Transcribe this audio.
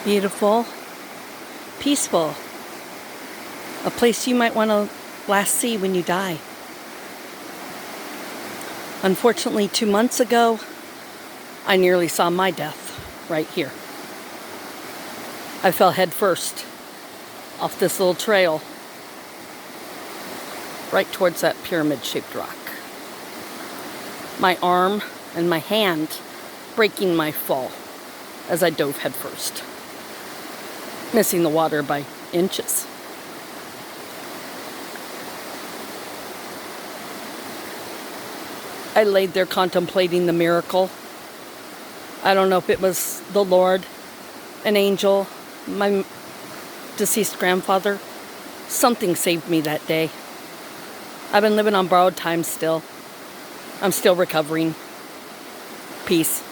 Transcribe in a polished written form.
Beautiful, peaceful. A place you might want to last see when you die. Unfortunately, 2 months ago, I nearly saw my death right here. I fell head first off this little trail right towards that pyramid-shaped rock. My arm and my hand breaking my fall as I dove head first, missing the water by inches. I laid there contemplating the miracle. I don't know if it was the Lord, an angel, my deceased grandfather. Something saved me that day. I've been living on borrowed time still. I'm still recovering. Peace.